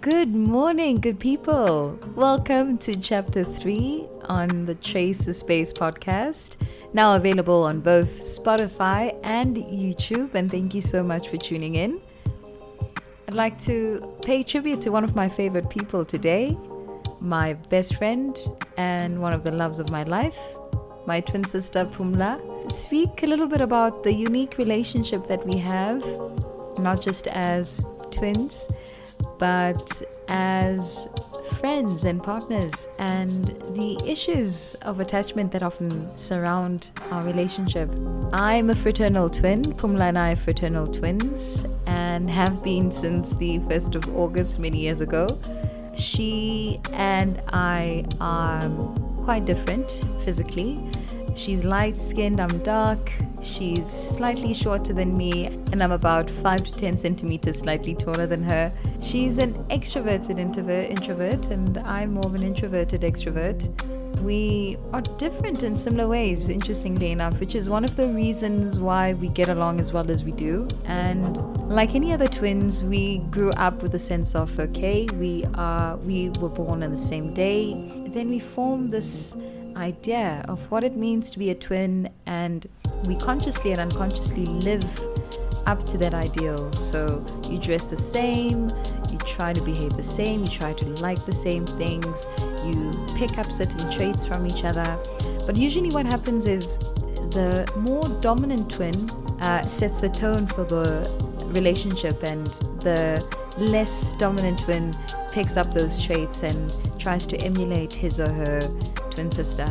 Good morning, good people. Welcome to chapter 3 on the Trace the Space podcast. Now available on both Spotify and YouTube. And thank you so much for tuning in. I'd like to pay tribute to one of my favorite people today, my best friend and one of the loves of my life, my twin sister Pumla. Speak a little bit about the unique relationship that we have, not just as twins, but as friends and partners, and the issues of attachment that often surround our relationship. I'm a fraternal twin. Pumla and I are fraternal twins and have been since the 1st of August many years ago. She and I are quite different physically. She's light-skinned, I'm dark. She's slightly shorter than me, and I'm about 5 to 10 centimeters slightly taller than her. She's an extroverted introvert, and I'm more of an introverted extrovert. We are different in similar ways, interestingly enough, which is one of the reasons why we get along as well as we do. And like any other twins, we grew up with a sense of, okay, we were born on the same day. Then we formed this idea of what it means to be a twin, and we consciously and unconsciously live up to that ideal. So you dress the same, you try to behave the same, you try to like the same things, you pick up certain traits from each other. But usually what happens is the more dominant twin sets the tone for the relationship, and the less dominant twin picks up those traits and tries to emulate his or her twin sister,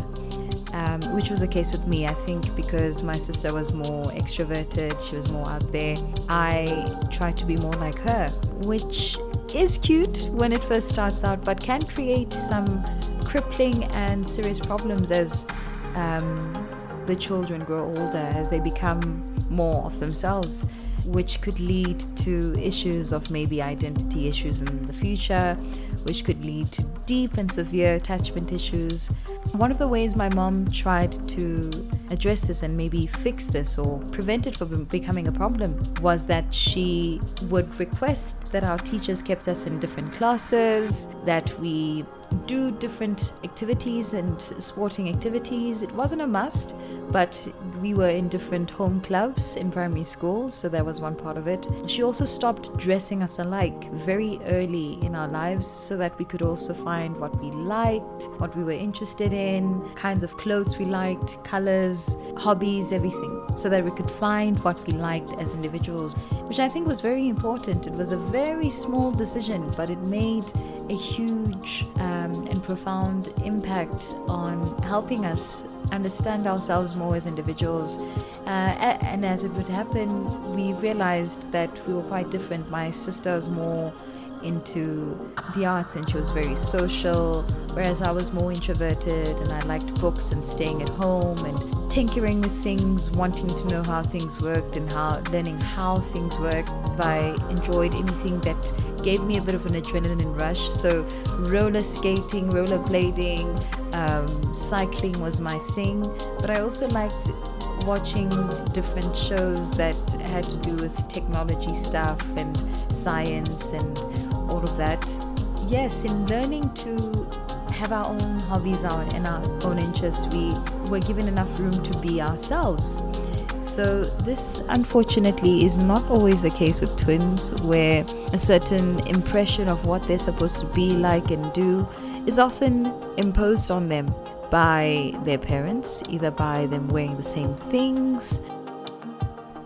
which was the case with me. I think because my sister was more extroverted, she was more out there, I tried to be more like her, which is cute when it first starts out, but can create some crippling and serious problems as the children grow older, as they become more of themselves, which could lead to issues of maybe identity issues in the future, which could lead to deep and severe attachment issues. One of the ways my mom tried to address this and maybe fix this or prevent it from becoming a problem was that she would request that our teachers kept us in different classes, that we do different activities and sporting activities. It wasn't a must, but we were in different home clubs in primary schools, so that was one part of it. She also stopped dressing us alike very early in our lives so that we could also find what we liked, what we were interested in, kinds of clothes we liked, colors, hobbies, everything, so that we could find what we liked as individuals, which I think was very important. It was a very small decision, but it made a huge and profound impact on helping us understand ourselves more as individuals. And as it would happen, we realized that we were quite different. My sister was more into the arts and she was very social, whereas I was more introverted and I liked books and staying at home and tinkering with things, wanting to know how things worked and learning how things worked. I enjoyed anything that gave me a bit of an adrenaline rush. So roller skating, rollerblading, cycling was my thing. But I also liked watching different shows that had to do with technology stuff and science and all of that. Yes, in learning to have our own hobbies and our own interests, we were given enough room to be ourselves. So this, unfortunately, is not always the case with twins, where a certain impression of what they're supposed to be like and do is often imposed on them by their parents, either by them wearing the same things.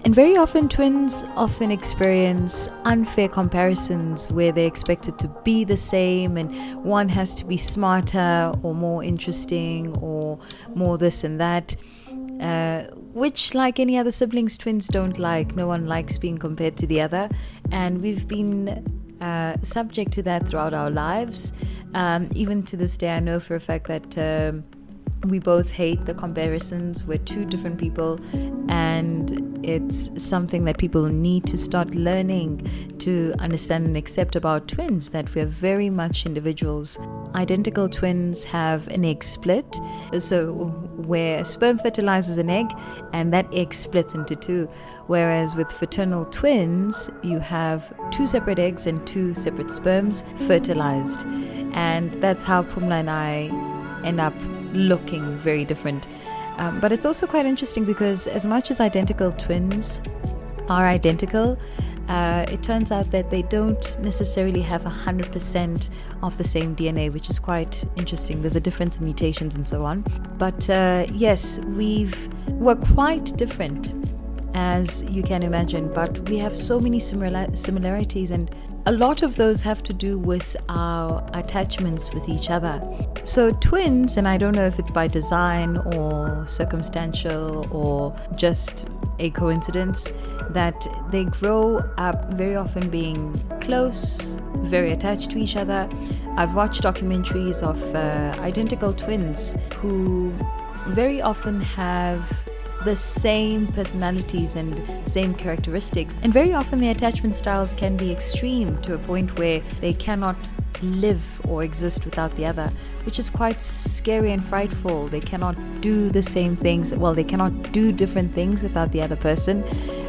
And very often twins often experience unfair comparisons where they're expected to be the same and one has to be smarter or more interesting or more this and that, which, like any other siblings, twins don't like. No one likes being compared to the other, and we've been subject to that throughout our lives. Even to this day, I know for a fact that We both hate the comparisons. We're two different people, and it's something that people need to start learning to understand and accept about twins, that we're very much individuals. Identical twins have an egg split, so where sperm fertilizes an egg and that egg splits into two, whereas with fraternal twins you have two separate eggs and two separate sperms fertilized, and that's how Pumla and I end up looking very different. But it's also quite interesting because as much as identical twins are identical, it turns out that they don't necessarily have 100% of the same DNA, which is quite interesting. There's a difference in mutations and so on. But yes, we're quite different, as you can imagine, but we have so many similarities, and a lot of those have to do with our attachments with each other. So twins, and I don't know if it's by design or circumstantial or just a coincidence, that they grow up very often being close, very attached to each other. I've watched documentaries of identical twins who very often have the same personalities and same characteristics, and very often the attachment styles can be extreme to a point where they cannot live or exist without the other, which is quite scary and frightful. They cannot do the same things, they cannot do different things without the other person,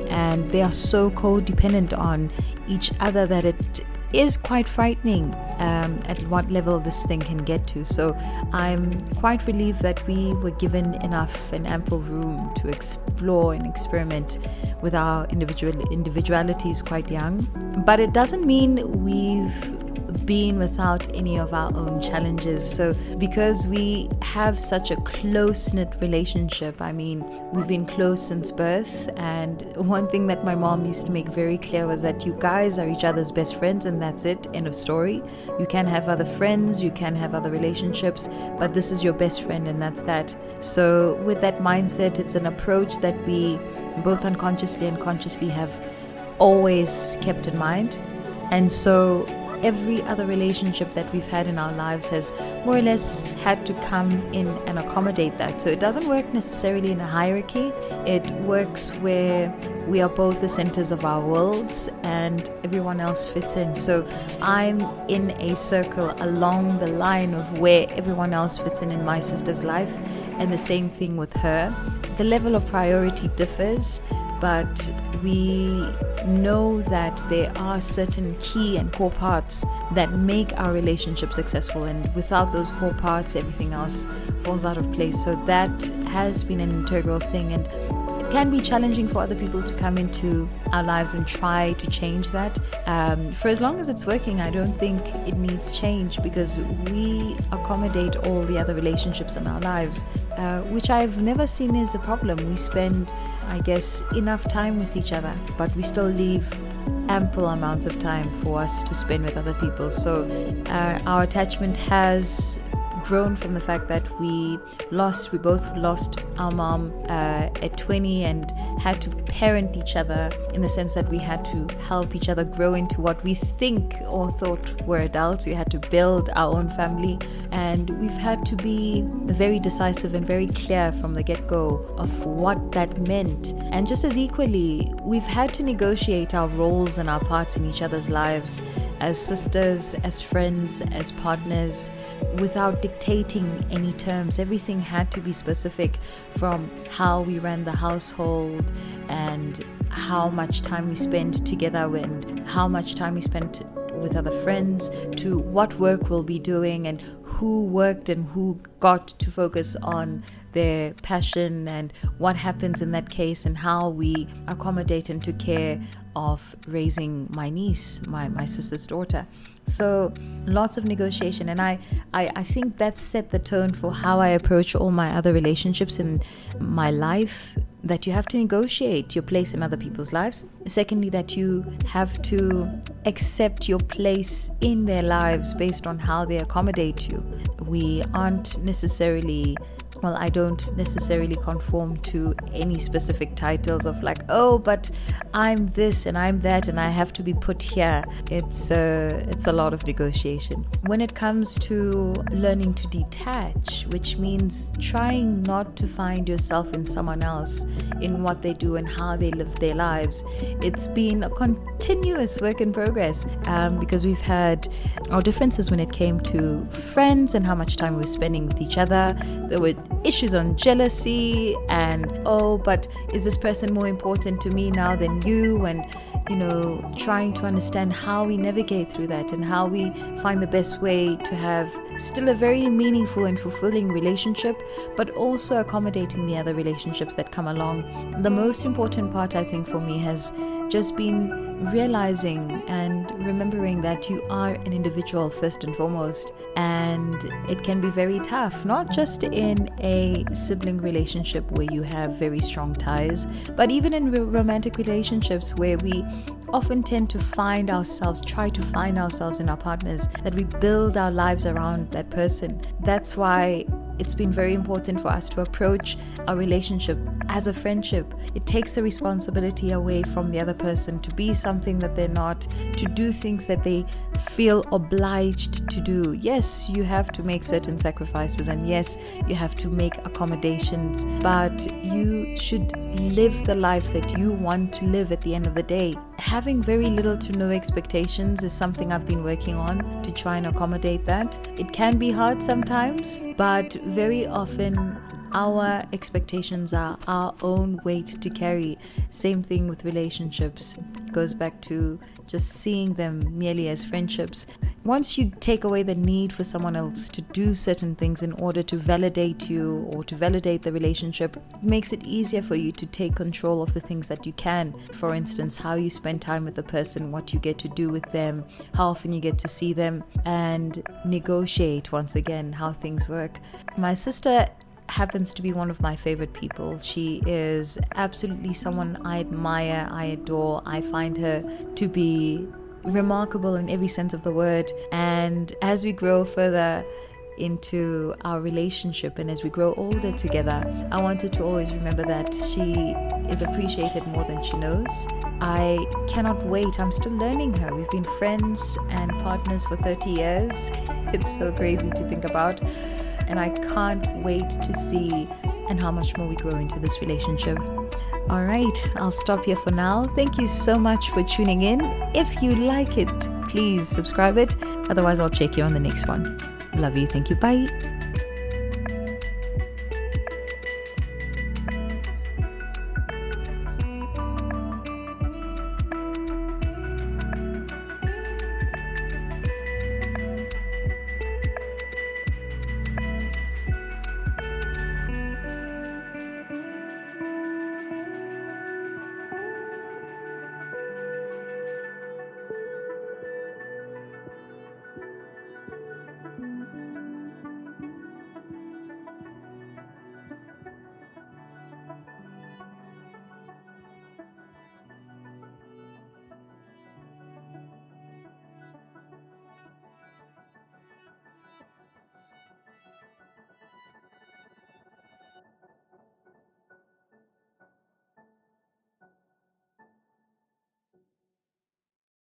and they are so codependent on each other that it is quite frightening at what level this thing can get to. So I'm quite relieved that we were given enough and ample room to explore and experiment with our individualities quite young. But it doesn't mean we've been without any of our own challenges. So because we have such a close-knit relationship, I mean, we've been close since birth, and one thing that my mom used to make very clear was that you guys are each other's best friends, and that's it, end of story. You can have other friends, you can have other relationships, but this is your best friend, and that's that. So with that mindset, it's an approach that we both unconsciously and consciously have always kept in mind. And so every other relationship that we've had in our lives has more or less had to come in and accommodate that. So it doesn't work necessarily in a hierarchy. It works where we are both the centers of our worlds and everyone else fits in. So I'm in a circle along the line of where everyone else fits in my sister's life, and the same thing with her. The level of priority differs, but we know that there are certain key and core parts that make our relationship successful, and without those core parts, everything else falls out of place. So that has been an integral thing, and it can be challenging for other people to come into our lives and try to change that. For as long as it's working, I don't think it needs change, because we accommodate all the other relationships in our lives, which I've never seen as a problem. We spend, I guess, enough time with each other, but we still leave ample amounts of time for us to spend with other people. So our attachment has grown from the fact that we both lost our mom at 20 and had to parent each other, in the sense that we had to help each other grow into what we think or thought were adults. We had to build our own family, and we've had to be very decisive and very clear from the get-go of what that meant. And just as equally, we've had to negotiate our roles and our parts in each other's lives as sisters, as friends, as partners, without dictating any terms. Everything had to be specific, from how we ran the household and how much time we spent together and how much time we spent with other friends, to what work we'll be doing and who worked and who got to focus on their passion and what happens in that case, and how we accommodate and took care of raising my niece, my sister's daughter. So lots of negotiation, and I think that set the tone for how I approach all my other relationships in my life, that you have to negotiate your place in other people's lives. Secondly, that you have to accept your place in their lives based on how they accommodate you. We aren't necessarily well, I don't necessarily conform to any specific titles of like, oh, but I'm this and I'm that and I have to be put here. It's a lot of negotiation. When it comes to learning to detach, which means trying not to find yourself in someone else, in what they do and how they live their lives, it's been a continuous work in progress, because we've had our differences when it came to friends and how much time we were spending with each other. There were issues on jealousy and, oh, but is this person more important to me now than you? And, trying to understand how we navigate through that and how we find the best way to have still a very meaningful and fulfilling relationship, but also accommodating the other relationships that come along. The most important part, I think, for me has just been realizing and remembering that you are an individual first and foremost, and it can be very tough, not just in a sibling relationship where you have very strong ties, but even in romantic relationships where we often tend to try to find ourselves in our partners, that we build our lives around that person. That's why it's been very important for us to approach our relationship as a friendship. It takes the responsibility away from the other person to be something that they're not, to do things that they feel obliged to do. Yes, you have to make certain sacrifices, and yes, you have to make accommodations, but you should live the life that you want to live at the end of the day. Having very little to no expectations is something I've been working on to try and accommodate that. It can be hard sometimes, but very often our expectations are our own weight to carry. Same thing with relationships. It goes back to just seeing them merely as friendships. Once you take away the need for someone else to do certain things in order to validate you or to validate the relationship, it makes it easier for you to take control of the things that you can. For instance, how you spend time with the person, what you get to do with them, how often you get to see them, and negotiate once again how things work. My sister happens to be one of my favorite people. She is absolutely someone I admire, I adore. I find her to be remarkable in every sense of the word. And as we grow further into our relationship and as we grow older together, I wanted to always remember that she is appreciated more than she knows. I cannot wait. I'm still learning her. We've been friends and partners for 30 years. It's so crazy to think about. And I can't wait to see and how much more we grow into this relationship. All right, I'll stop here for now. Thank you so much for tuning in. If you like it, please subscribe it. Otherwise, I'll check you on the next one. Love you. Thank you. Bye.